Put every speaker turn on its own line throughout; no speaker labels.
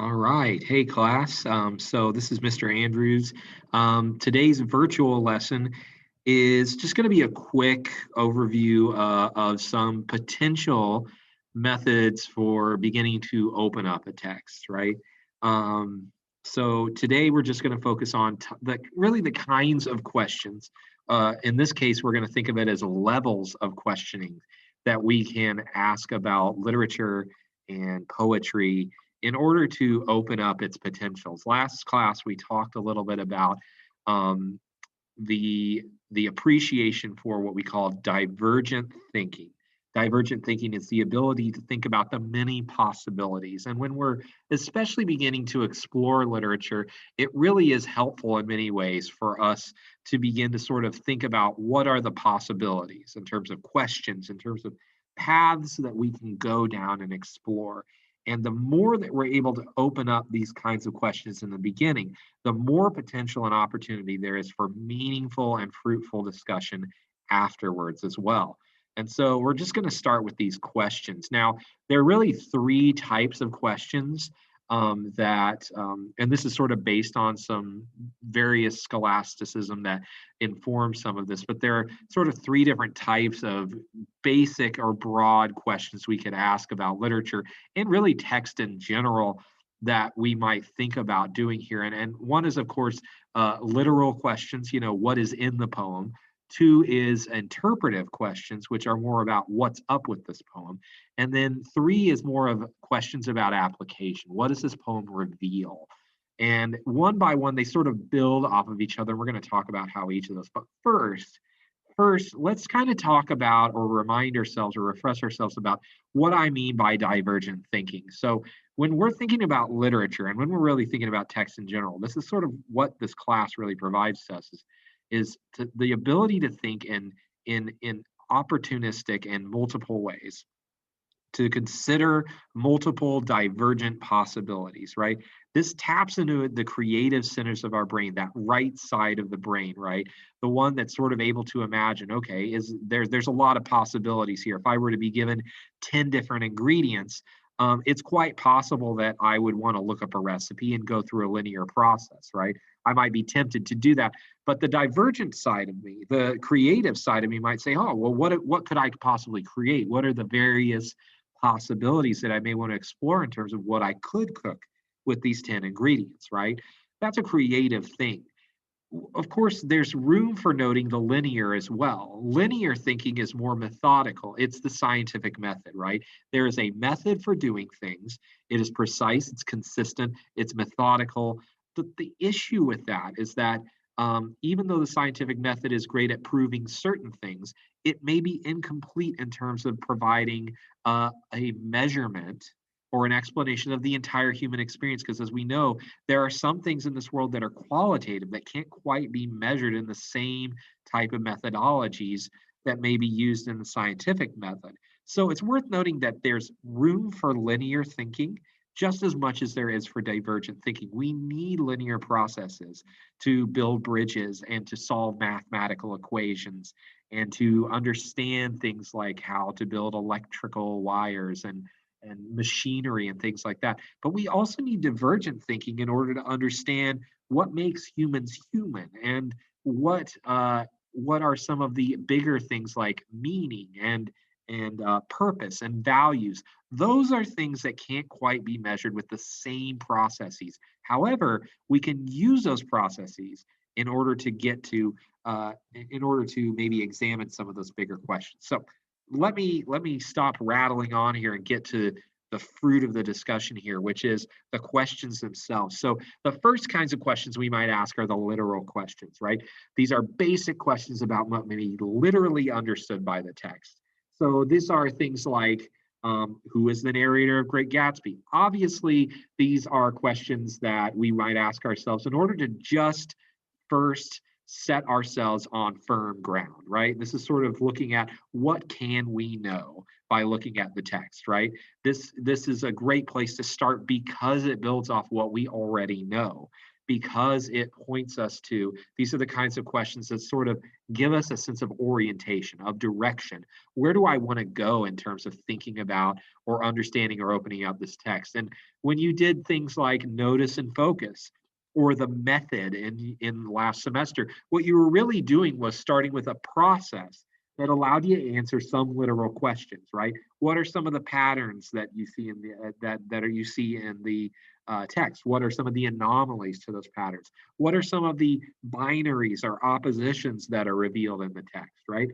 All right. Hey, class. So this is Mr. Andrews. Today's virtual lesson is just going to be a quick overview of some potential methods for beginning to open up a text, right? Um, so today we're just going to focus on really the kinds of questions. In this case, we're going to think of it as levels of questioning that we can ask about literature and poetry in order to open up its potentials. Last class, we talked a little bit about um, the appreciation for what we call divergent thinking. Divergent thinking is the ability to think about the many possibilities. And when we're especially beginning to explore literature, it really is helpful in many ways for us to begin to sort of think about what are the possibilities in terms of questions, in terms of paths that we can go down and explore. And the more that we're able to open up these kinds of questions in the beginning, the more potential and opportunity there is for meaningful and fruitful discussion afterwards as well. And so we're just going to start with these questions. Now, there are really three types of questions and this is sort of based on some various scholasticism that informs some of this, but there are sort of three different types of basic or broad questions we could ask about literature and really text in general that we might think about doing here. And one is, of course, literal questions, what is in the poem. Two is interpretive questions, which are more about what's up with this poem. And then three is more of questions about application. What does this poem reveal? And one by one, they sort of build off of each other. We're going to talk about how each of those. But first, let's kind of talk about or remind ourselves or refresh ourselves about what I mean by divergent thinking. So, when we're thinking about literature and when we're really thinking about text in general, this is sort of what this class really provides to us is the ability to think in opportunistic and multiple ways to consider multiple divergent possibilities, right? This taps into the creative centers of our brain, that right side of the brain, right? The one that's sort of able to imagine, okay, there's a lot of possibilities here. If I were to be given 10 different ingredients, it's quite possible that I would want to look up a recipe and go through a linear process, right? I might be tempted to do that. But the divergent side of me, the creative side of me might say, oh, well, what could I possibly create? What are the various possibilities that I may want to explore in terms of what I could cook with these 10 ingredients, right? That's a creative thing. Of course, there's room for noting the linear as well. Linear thinking is more methodical. It's the scientific method, right? There is a method for doing things. It is precise, it's consistent, it's methodical. The issue with that is that even though the scientific method is great at proving certain things, it may be incomplete in terms of providing a measurement or an explanation of the entire human experience. Because as we know, there are some things in this world that are qualitative that can't quite be measured in the same type of methodologies that may be used in the scientific method. So it's worth noting that there's room for linear thinking just as much as there is for divergent thinking. We need linear processes to build bridges and to solve mathematical equations and to understand things like how to build electrical wires and machinery and things like that. But we also need divergent thinking in order to understand what makes humans human and what are some of the bigger things like meaning and purpose and values. Those are things that can't quite be measured with the same processes. However, we can use those processes in order to get to in order to maybe examine some of those bigger questions. So let me stop rattling on here and get to the fruit of the discussion here, which is the questions themselves. So the first kinds of questions we might ask are the literal questions, right? These are basic questions about what may be literally understood by the text. So these are things like who is the narrator of Great Gatsby? Obviously, these are questions that we might ask ourselves in order to just first set ourselves on firm ground, right? This is sort of looking at what can we know by looking at the text, right? This is a great place to start because it builds off what we already know. because it points us to, these are the kinds of questions that sort of give us a sense of orientation, of direction. Where do I want to go in terms of thinking about or understanding or opening up this text? And when you did things like notice and focus, or the method in last semester, what you were really doing was starting with a process that allowed you to answer some literal questions, right? What are some of the patterns that you see in the that are you see in the text? What are some of the anomalies to those patterns? What are some of the binaries or oppositions that are revealed in the text, right?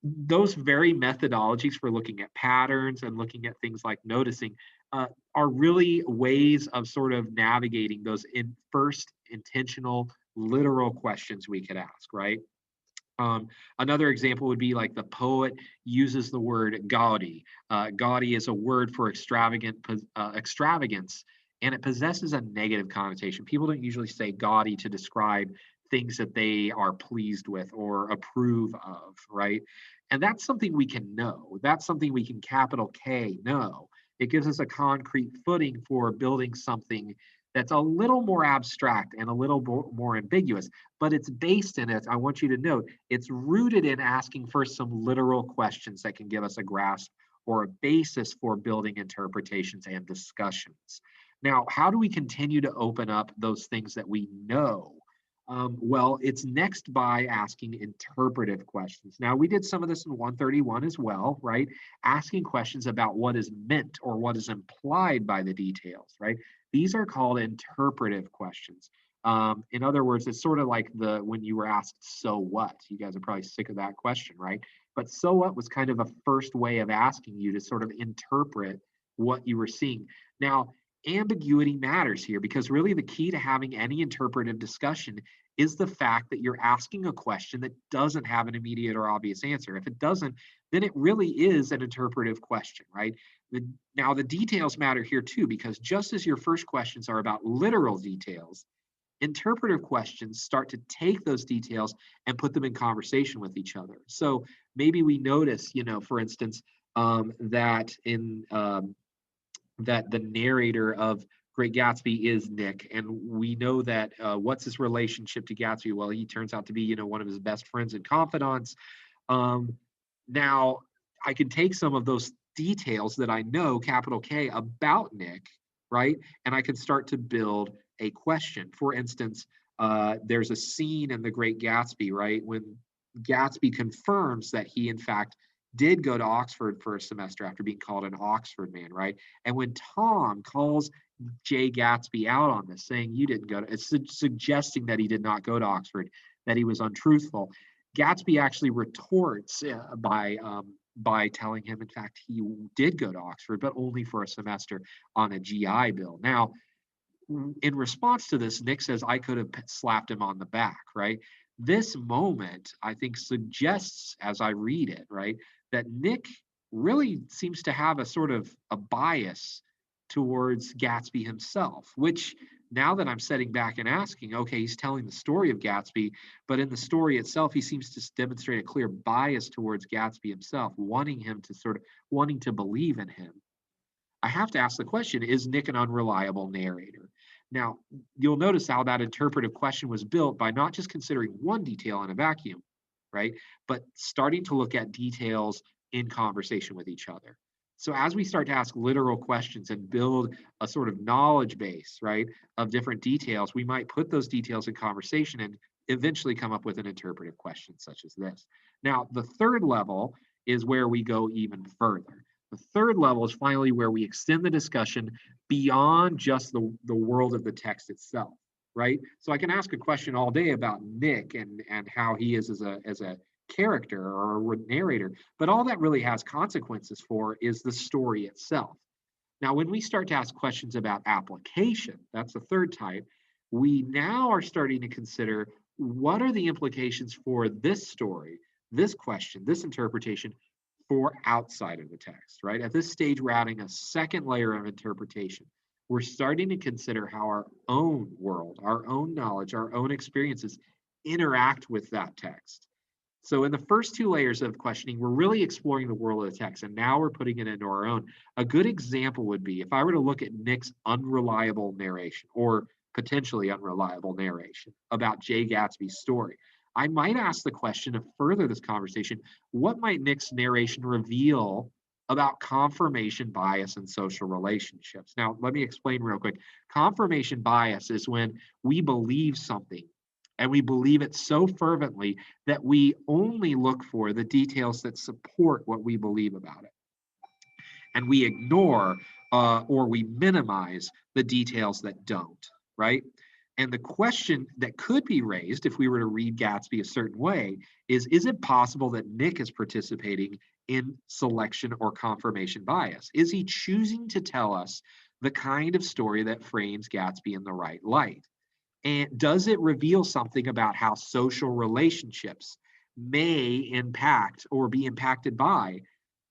Those very methodologies for looking at patterns and looking at things like noticing are really ways of sort of navigating those in first intentional literal questions we could ask, right? Another example would be like the poet uses the word gaudy. Gaudy is a word for extravagance, and it possesses a negative connotation. People don't usually say gaudy to describe things that they are pleased with or approve of, right? And that's something we can know. That's something we can capital K know. It gives us a concrete footing for building something that's a little more abstract and a little more ambiguous, but it's based in it. I want you to note it's rooted in asking first some literal questions that can give us a grasp or a basis for building interpretations and discussions. Now, how do we continue to open up those things that we know? Well, it's next by asking interpretive questions. Now, we did some of this in 131 as well, right? Asking questions about what is meant or what is implied by the details, right? These are called interpretive questions. In other words, it's sort of like the when you were asked, so what? You guys are probably sick of that question, right? But so what was kind of a first way of asking you to sort of interpret what you were seeing. Now, ambiguity matters here because really the key to having any interpretive discussion is the fact that you're asking a question that doesn't have an immediate or obvious answer. If it doesn't, then it really is an interpretive question, right? Now, the details matter here too, because just as your first questions are about literal details, interpretive questions start to take those details and put them in conversation with each other. So maybe we notice, for instance, that the narrator of Great Gatsby is Nick, and we know that what's his relationship to Gatsby? Well, he turns out to be, one of his best friends and confidants. Now, I can take some of those details that I know, capital K, about Nick, right? And I can start to build a question. For instance, there's a scene in The Great Gatsby, right? When Gatsby confirms that he, in fact, did go to Oxford for a semester after being called an Oxford man, right? And when Tom calls Jay Gatsby out on this, saying you didn't go to, it's suggesting that he did not go to Oxford, that he was untruthful. Gatsby actually retorts by telling him, in fact, he did go to Oxford, but only for a semester on a GI Bill. Now, in response to this, Nick says, I could have slapped him on the back, right? This moment, I think, suggests, as I read it, right, that Nick really seems to have a sort of a bias towards Gatsby himself, which now that I'm sitting back and asking, okay, he's telling the story of Gatsby, but in the story itself, he seems to demonstrate a clear bias towards Gatsby himself, wanting to believe in him. I have to ask the question, is Nick an unreliable narrator? Now, you'll notice how that interpretive question was built by not just considering one detail in a vacuum, right? But starting to look at details in conversation with each other. So as we start to ask literal questions and build a sort of knowledge base, right, of different details, we might put those details in conversation and eventually come up with an interpretive question such as this. Now, the third level is where we go even further. The third level is finally where we extend the discussion beyond just the world of the text itself, right? So I can ask a question all day about Nick and how he is as a character or a narrator, but all that really has consequences for is the story itself. Now, when we start to ask questions about application, that's the third type, we now are starting to consider what are the implications for this story, this question, this interpretation for outside of the text, right? At this stage, we're adding a second layer of interpretation. We're starting to consider how our own world, our own knowledge, our own experiences interact with that text. So in the first two layers of questioning, we're really exploring the world of the text, and now we're putting it into our own. A good example would be if I were to look at Nick's unreliable narration, or potentially unreliable narration about Jay Gatsby's story. I might ask the question to further this conversation, what might Nick's narration reveal about confirmation bias in social relationships? Now, let me explain real quick. Confirmation bias is when we believe something and we believe it so fervently that we only look for the details that support what we believe about it. And we ignore or we minimize the details that don't, right? And the question that could be raised if we were to read Gatsby a certain way is it possible that Nick is participating in selection or confirmation bias? Is he choosing to tell us the kind of story that frames Gatsby in the right light? And does it reveal something about how social relationships may impact or be impacted by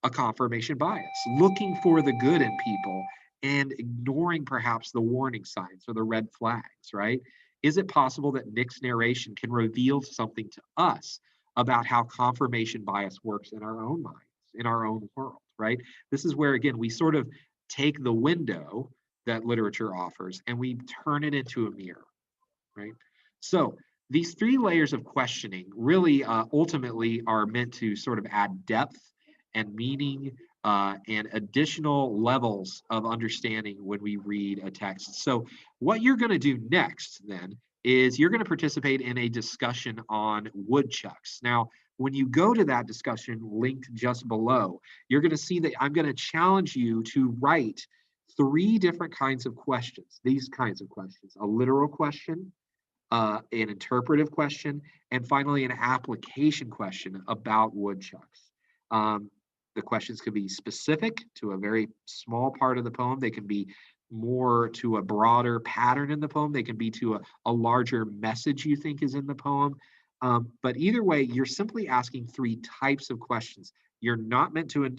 a confirmation bias, looking for the good in people and ignoring perhaps the warning signs or the red flags, right? Is it possible that Nick's narration can reveal something to us about how confirmation bias works in our own minds, in our own world, right? This is where, again, we sort of take the window that literature offers and we turn it into a mirror, right? So these three layers of questioning really ultimately are meant to sort of add depth and meaning and additional levels of understanding when we read a text. So what you're going to do next then is you're going to participate in a discussion on woodchucks. Now, when you go to that discussion linked just below, you're going to see that I'm going to challenge you to write three different kinds of questions, these kinds of questions: a literal question, an interpretive question, and finally an application question about woodchucks. The questions could be specific to a very small part of the poem. They can be more to a broader pattern in the poem. They can be to a larger message you think is in the poem. But either way, you're simply asking three types of questions. You're not meant to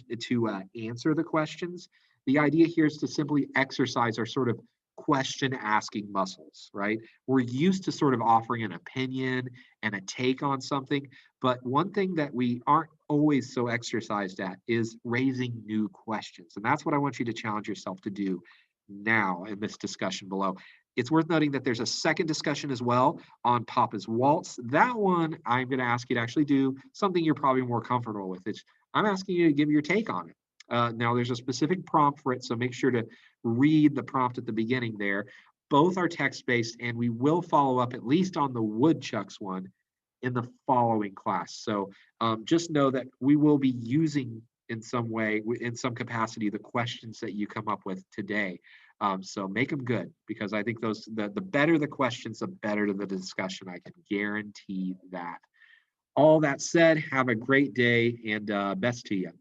answer the questions. The idea here is to simply exercise our sort of question asking muscles, right? We're used to sort of offering an opinion and a take on something, but one thing that we aren't always so exercised at is raising new questions. And that's what I want you to challenge yourself to do now in this discussion below. It's worth noting that there's a second discussion as well on Papa's Waltz. That one, I'm going to ask you to actually do something you're probably more comfortable with. I'm asking you to give your take on it. Now, there's a specific prompt for it, so make sure to read the prompt at the beginning there. Both are text-based, and we will follow up at least on the woodchucks one in the following class. So just know that we will be using in some way, in some capacity, the questions that you come up with today. So make them good, because I think the better the questions, the better the discussion. I can guarantee that. All that said, have a great day and best to you.